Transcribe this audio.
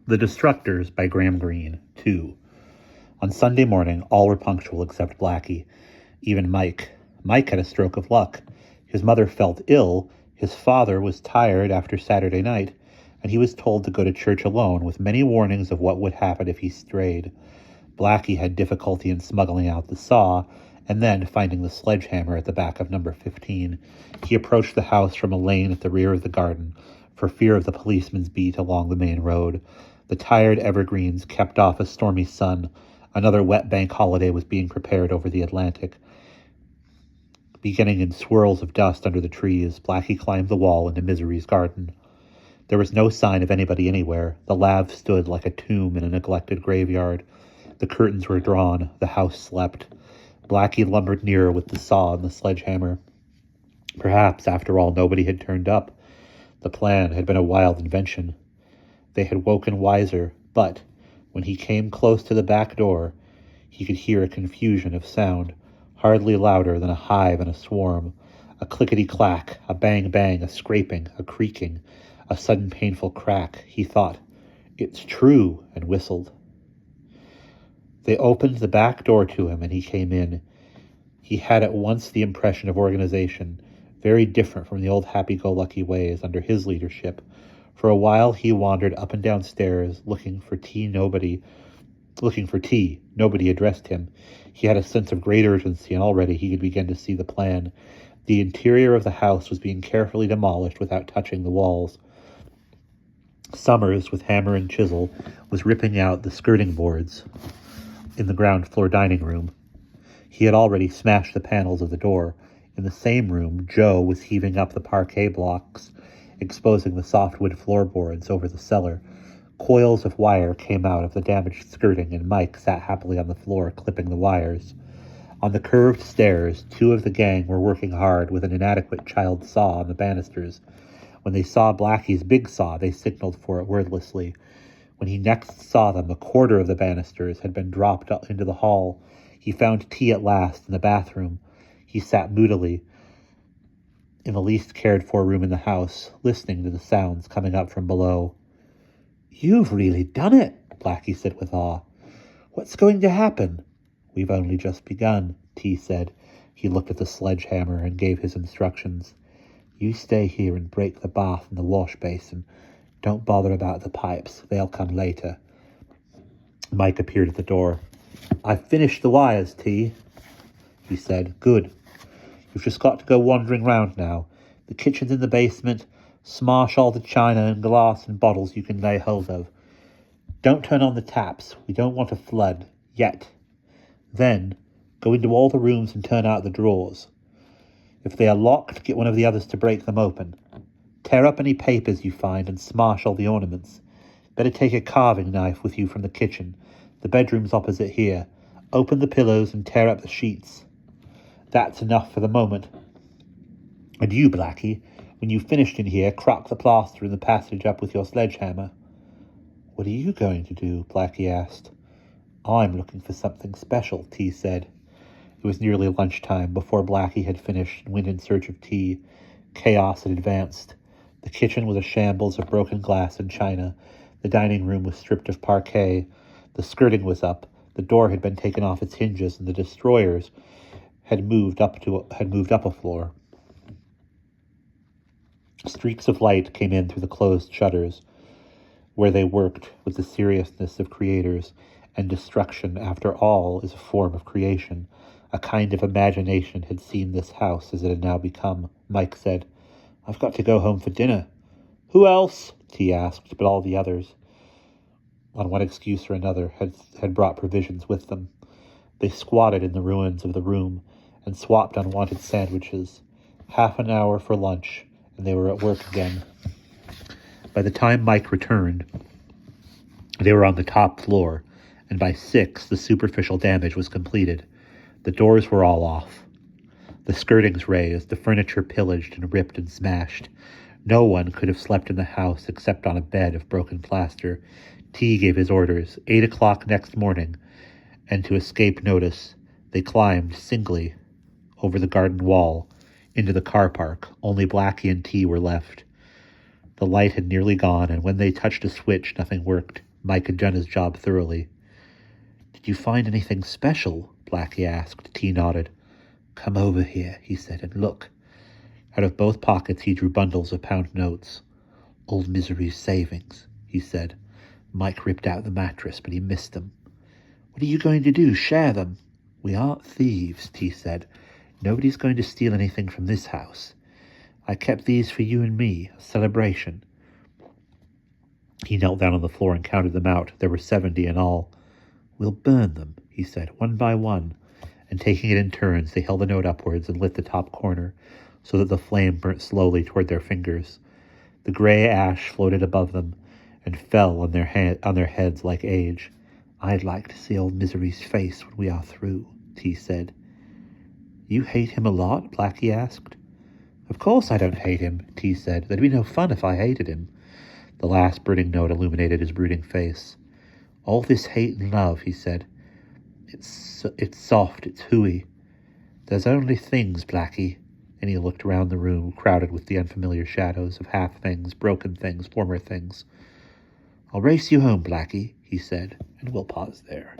The Destructors by Graham Greene, 2. On Sunday morning, all were punctual except Blackie. Even Mike. Mike had a stroke of luck. His mother felt ill, his father was tired after Saturday night, and he was told to go to church alone, with many warnings of what would happen if he strayed. Blackie had difficulty in smuggling out the saw, and then finding the sledgehammer at the back of number 15. He approached the house from a lane at the rear of the garden, for fear of the policeman's beat along the main road. The tired evergreens kept off a stormy sun. Another wet bank holiday was being prepared over the Atlantic. Beginning in swirls of dust under the trees, Blackie climbed the wall into Misery's garden. There was no sign of anybody anywhere. The lav stood like a tomb in a neglected graveyard. The curtains were drawn. The house slept. Blackie lumbered nearer with the saw and the sledgehammer. Perhaps, after all, nobody had turned up. The plan had been a wild invention. They had woken wiser, but when he came close to the back door, he could hear a confusion of sound, hardly louder than a hive and a swarm. A clickety-clack, a bang-bang, a scraping, a creaking, a sudden painful crack. He thought, "It's true," and whistled. They opened the back door to him, and he came in. He had at once the impression of organization, very different from the old happy-go-lucky ways under his leadership. For a while he wandered up and down stairs, looking for tea. Nobody addressed him. He had a sense of great urgency, and already he could begin to see the plan. The interior of the house was being carefully demolished without touching the walls. Summers, with hammer and chisel, was ripping out the skirting boards in the ground floor dining room. He had already smashed the panels of the door. In the same room, Joe was heaving up the parquet blocks, exposing the softwood floorboards over the cellar. Coils of wire came out of the damaged skirting, and Mike sat happily on the floor, clipping the wires. On the curved stairs, two of the gang were working hard with an inadequate child saw on the banisters. When they saw Blackie's big saw, they signaled for it wordlessly. When he next saw them, a quarter of the banisters had been dropped into the hall. He found tea at last in the bathroom. He sat moodily in the least cared-for room in the house, listening to the sounds coming up from below. "You've really done it," Blackie said with awe. "What's going to happen?" "We've only just begun," T said. He looked at the sledgehammer and gave his instructions. "You stay here and break the bath and the wash basin. Don't bother about the pipes. They'll come later." Mike appeared at the door. "I've finished the wires, T," he said. "Good. You've just got to go wandering round now. The kitchen's in the basement. Smash all the china and glass and bottles you can lay hold of. Don't turn on the taps. We don't want a flood. Yet. Then, go into all the rooms and turn out the drawers. If they are locked, get one of the others to break them open. Tear up any papers you find and smash all the ornaments. Better take a carving knife with you from the kitchen. The bedroom's opposite here. Open the pillows and tear up the sheets. That's enough for the moment. And you, Blackie, when you've finished in here, crack the plaster in the passage up with your sledgehammer." "What are you going to do?" Blackie asked. "I'm looking for something special," T said. It was nearly lunchtime before Blackie had finished and went in search of tea. Chaos had advanced. The kitchen was a shambles of broken glass and china. The dining room was stripped of parquet. The skirting was up. The door had been taken off its hinges, and the destroyers had moved up a floor. Streaks of light came in through the closed shutters, where they worked with the seriousness of creators, and destruction, after all, is a form of creation. A kind of imagination had seen this house as it had now become. Mike said, "I've got to go home for dinner." "Who else?" T asked, but all the others, on one excuse or another, had brought provisions with them. They squatted in the ruins of the room and swapped unwanted sandwiches. Half an hour for lunch, and they were at work again. By the time Mike returned, they were on the top floor, and by 6 the superficial damage was completed. The doors were all off. The skirtings raised, the furniture pillaged and ripped and smashed. No one could have slept in the house except on a bed of broken plaster. T gave his orders, 8 o'clock next morning, and to escape notice, they climbed singly over the garden wall into the car park. Only Blackie and T were left. The light had nearly gone, and when they touched a switch, nothing worked. Mike had done his job thoroughly. "Did you find anything special?" Blackie asked. T nodded. "Come over here," he said, "and look." Out of both pockets he drew bundles of pound notes. "Old Misery's savings," he said. Mike ripped out the mattress, but he missed them. "What are you going to do, share them?" "We aren't thieves," T said. "Nobody's going to steal anything from this house. I kept these for you and me, a celebration." He knelt down on the floor and counted them out. There were 70 in all. "We'll burn them," he said, "one by one." And taking it in turns, they held the note upwards and lit the top corner, so that the flame burnt slowly toward their fingers. The gray ash floated above them and fell on their heads like age. "I'd like to see old Misery's face when we are through," T said. "You hate him a lot?" Blackie asked. "Of course I don't hate him," T said. "There'd be no fun if I hated him." The last burning note illuminated his brooding face. "All this hate and love," he said. It's soft, it's hooey. There's only things, Blackie." And he looked around the room, crowded with the unfamiliar shadows of half things, broken things, former things. "I'll race you home, Blackie," he said, "and we'll pause there."